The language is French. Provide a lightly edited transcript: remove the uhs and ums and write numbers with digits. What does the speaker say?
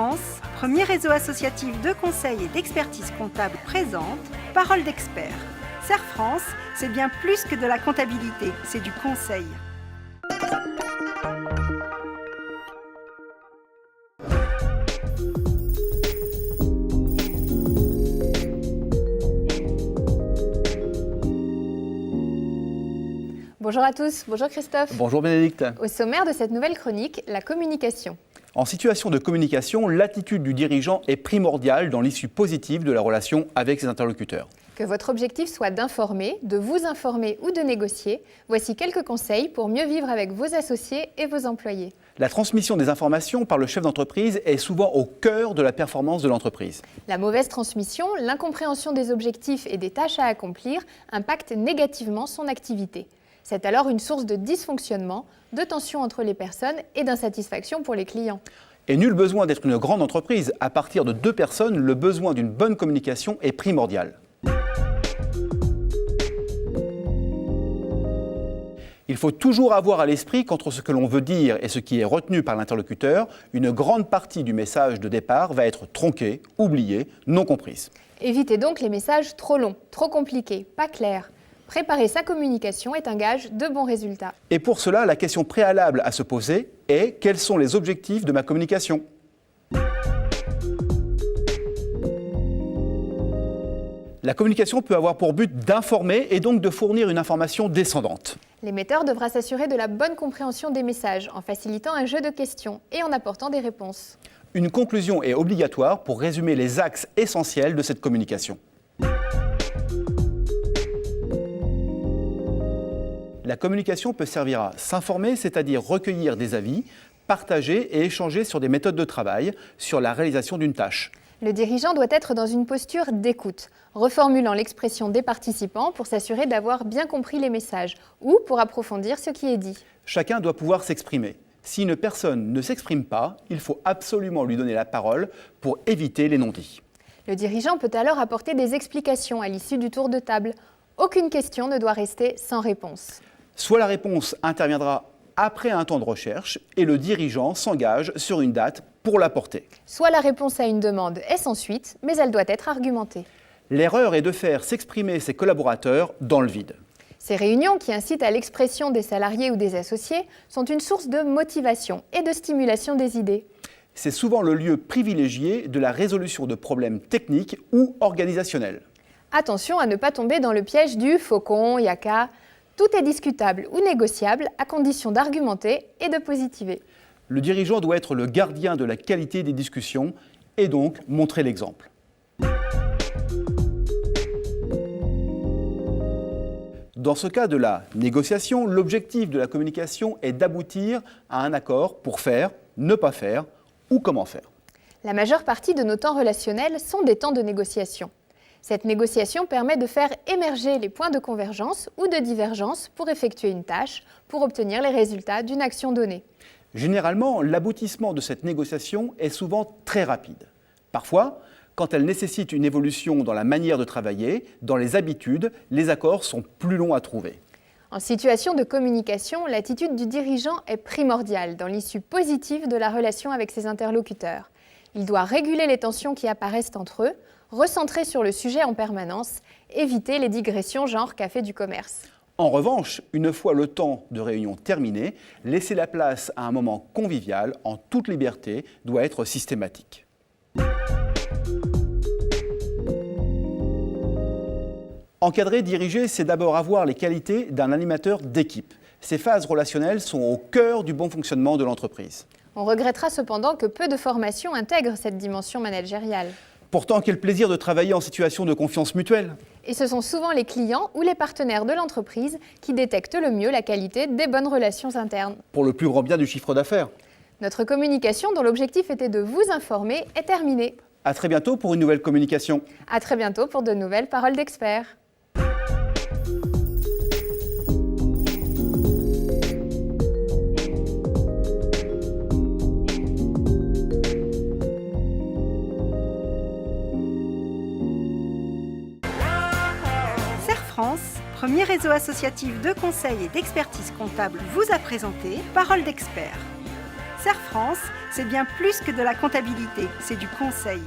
France, premier réseau associatif de conseil et d'expertise comptable présente Parole d'expert. Serre France, c'est bien plus que de la comptabilité, c'est du conseil. Bonjour à tous, bonjour Christophe. Bonjour Bénédicte. Au sommaire de cette nouvelle chronique, la communication. En situation de communication, l'attitude du dirigeant est primordiale dans l'issue positive de la relation avec ses interlocuteurs. Que votre objectif soit d'informer, de vous informer ou de négocier, voici quelques conseils pour mieux vivre avec vos associés et vos employés. La transmission des informations par le chef d'entreprise est souvent au cœur de la performance de l'entreprise. La mauvaise transmission, l'incompréhension des objectifs et des tâches à accomplir impactent négativement son activité. C'est alors une source de dysfonctionnement, de tension entre les personnes et d'insatisfaction pour les clients. Et nul besoin d'être une grande entreprise. À partir de 2 personnes, le besoin d'une bonne communication est primordial. Il faut toujours avoir à l'esprit qu'entre ce que l'on veut dire et ce qui est retenu par l'interlocuteur, une grande partie du message de départ va être tronquée, oubliée, non comprise. Évitez donc les messages trop longs, trop compliqués, pas clairs. Préparer sa communication est un gage de bons résultats. Et pour cela, la question préalable à se poser est « Quels sont les objectifs de ma communication ?» La communication peut avoir pour but d'informer et donc de fournir une information descendante. L'émetteur devra s'assurer de la bonne compréhension des messages en facilitant un jeu de questions et en apportant des réponses. Une conclusion est obligatoire pour résumer les axes essentiels de cette communication. La communication peut servir à s'informer, c'est-à-dire recueillir des avis, partager et échanger sur des méthodes de travail, sur la réalisation d'une tâche. Le dirigeant doit être dans une posture d'écoute, reformulant l'expression des participants pour s'assurer d'avoir bien compris les messages ou pour approfondir ce qui est dit. Chacun doit pouvoir s'exprimer. Si une personne ne s'exprime pas, il faut absolument lui donner la parole pour éviter les non-dits. Le dirigeant peut alors apporter des explications à l'issue du tour de table. Aucune question ne doit rester sans réponse. Soit la réponse interviendra après un temps de recherche et le dirigeant s'engage sur une date pour l'apporter. Soit la réponse à une demande est sans suite, mais elle doit être argumentée. L'erreur est de faire s'exprimer ses collaborateurs dans le vide. Ces réunions qui incitent à l'expression des salariés ou des associés sont une source de motivation et de stimulation des idées. C'est souvent le lieu privilégié de la résolution de problèmes techniques ou organisationnels. Attention à ne pas tomber dans le piège du faucon, yaka. Tout est discutable ou négociable à condition d'argumenter et de positiver. Le dirigeant doit être le gardien de la qualité des discussions et donc montrer l'exemple. Dans ce cas de la négociation, l'objectif de la communication est d'aboutir à un accord pour faire, ne pas faire ou comment faire. La majeure partie de nos temps relationnels sont des temps de négociation. Cette négociation permet de faire émerger les points de convergence ou de divergence pour effectuer une tâche, pour obtenir les résultats d'une action donnée. Généralement, l'aboutissement de cette négociation est souvent très rapide. Parfois, quand elle nécessite une évolution dans la manière de travailler, dans les habitudes, les accords sont plus longs à trouver. En situation de communication, l'attitude du dirigeant est primordiale dans l'issue positive de la relation avec ses interlocuteurs. Il doit réguler les tensions qui apparaissent entre eux, recentrer sur le sujet en permanence, éviter les digressions genre café du commerce. En revanche, une fois le temps de réunion terminé, laisser la place à un moment convivial en toute liberté doit être systématique. Encadrer, diriger, c'est d'abord avoir les qualités d'un animateur d'équipe. Ces phases relationnelles sont au cœur du bon fonctionnement de l'entreprise. On regrettera cependant que peu de formations intègrent cette dimension managériale. Pourtant, quel plaisir de travailler en situation de confiance mutuelle. Et ce sont souvent les clients ou les partenaires de l'entreprise qui détectent le mieux la qualité des bonnes relations internes. Pour le plus grand bien du chiffre d'affaires. Notre communication, dont l'objectif était de vous informer, est terminée. À très bientôt pour une nouvelle communication. À très bientôt pour de nouvelles paroles d'experts. France, premier réseau associatif de conseil et d'expertise comptable, vous a présenté Parole d'expert. Serre France, c'est bien plus que de la comptabilité, c'est du conseil.